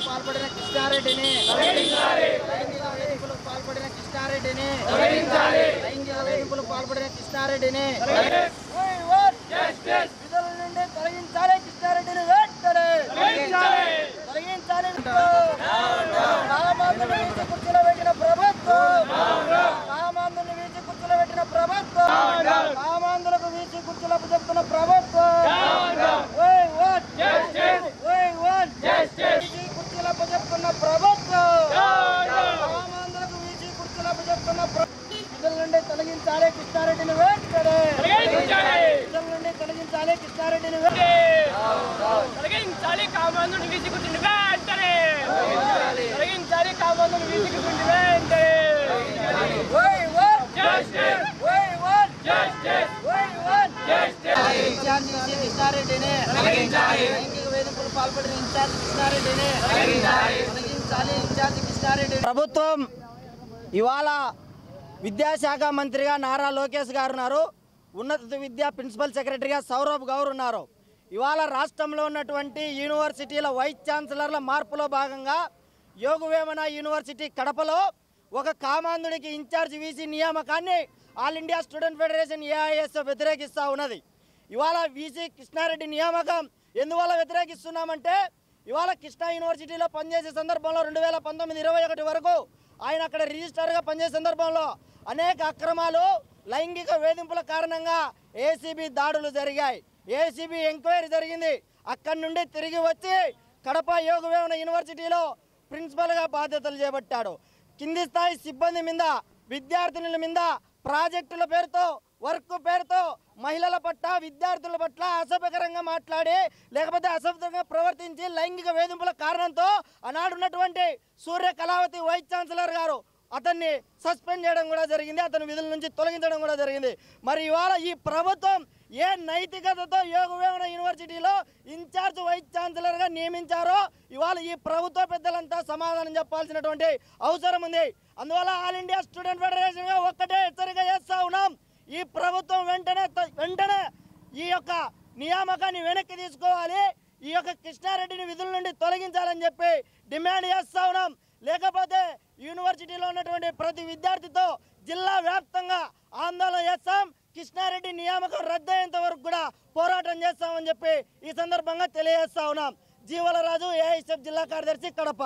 పాల్పడిన కృష్ణారెడ్డిని పాల్పడిన కృష్ణారెడ్డిని లైంగిక వేధింపులకు పాల్పడిన కృష్ణారెడ్డిని విధుల నుండి తొలగించాలి. కృష్ణారెడ్డిని వెంటనే తొలగించాలి. కామాంధుని వీచి కుర్చీలో పెట్టిన ప్రభుత్వం, కామాంధుని వీచి కుర్చీలో పెట్టిన ప్రభుత్వం, కామాంధులకు వీచి కుర్చీలకు చెప్తున్న ప్రభుత్వం, కుర్చీలకు చెప్తున్న ప్రభుత్వం, కామాంధులకు వీచి కుర్చీలకు చెప్తున్న విధుల నుండి తొలగించాలి. కృష్ణారెడ్డిని వెంటనే విధుల నుండి తొలగించాలి. కృష్ణారెడ్డిని తొలగించాలి. కామాంధుని వీచి కుర్చీని వెంటనే తొలగించాలి. కామాంధుని వీచి కుర్చీని వెంటనే కృష్ణారెడ్డిని లైంగిక వేధింపులు పాల్పడిన ఇన్ఛార్జ్ కృష్ణారెడ్డిని తొలగించాలి. ఇన్ఛార్జ్ కృష్ణారెడ్డి. ప్రభుత్వం ఇవాళ విద్యాశాఖ మంత్రిగా నారా లోకేష్ గారు ఉన్నారు. ఉన్నత విద్యా ప్రిన్సిపల్ సెక్రటరీగా సౌరభ్ గౌర్ ఉన్నారు. ఇవాళ రాష్ట్రంలో ఉన్నటువంటి యూనివర్సిటీల వైస్ ఛాన్సలర్ల మార్పులో భాగంగా యోగవేమన యూనివర్సిటీ కడపలో ఒక కామాంధునికి ఇన్ఛార్జ్ వీసీ నియామకాన్ని all India student federation AIS వ్యతిరేకిస్తూ ఉన్నది. ఇవాళ వీసీ కృష్ణారెడ్డి నియామకం ఎందువల్ల వ్యతిరేకిస్తున్నామంటే ఇవాళ కృష్ణా యూనివర్సిటీలో పనిచేసే సందర్భంలో 2019-21 వరకు ఆయన అక్కడ రిజిస్ట్రార్గా పనిచేసే సందర్భంలో అనేక అక్రమాలు, లైంగిక వేధింపుల కారణంగా ఏసీబీ దాడులు జరిగాయి. ఏసీబీ ఎంక్వైరీ జరిగింది. అక్కడి నుండి తిరిగి వచ్చి కడప యోగవేమన యూనివర్సిటీలో ప్రిన్సిపల్గా బాధ్యతలు చేపట్టాడు. కింది స్థాయి సిబ్బంది మీద, విద్యార్థినుల మీద ప్రాజెక్టుల పేరుతో, వర్క్ పేరుతో మహిళల పట్ల, విద్యార్థుల పట్ల అసభ్యకరంగా మాట్లాడి లేకపోతే అసభ్యంగా ప్రవర్తించి లైంగిక వేధింపుల కారణంతో ఆనాడున్నటువంటి సూర్య కళావతి వైస్ ఛాన్సలర్ గారు అతన్ని సస్పెండ్ చేయడం కూడా జరిగింది. అతని విధుల నుంచి తొలగించడం కూడా జరిగింది. మరి ఇవాళ ఈ ప్రభుత్వం ఏ నైతికతతో యోగవేమన యూనివర్సిటీలో ఇన్ఛార్జ్ వైస్ ఛాన్సలర్గా నియమించారో ఇవాళ ఈ ప్రభుత్వ పెద్దలంతా సమాధానం చెప్పాల్సినటువంటి అవసరం ఉంది. అందువల్ల ఆల్ ఇండియా స్టూడెంట్ ఫెడరేషన్గా ఒక్కటే హెచ్చరిక చేస్తూ ఉన్నాం. ఈ ప్రభుత్వం వెంటనే ఈ యొక్క నియామకాన్ని వెనక్కి తీసుకోవాలి. ఈ యొక్క కృష్ణారెడ్డిని విధుల నుండి తొలగించాలని చెప్పి డిమాండ్ చేస్తూ ఉన్నాం. లేకపోతే యూనివర్సిటీలో ఉన్నటువంటి ప్రతి విద్యార్థితో జిల్లా వ్యాప్తంగా ఆందోళన చేస్తాం. కృష్ణారెడ్డి నియామకం రద్దయ్యేంత వరకు కూడా పోరాటం చేస్తామని చెప్పి ఈ సందర్భంగా తెలియజేస్తా ఉన్నాం. జీవలరాజు, ఏఐఎస్ఎఫ్ జిల్లా కార్యదర్శి, కడప.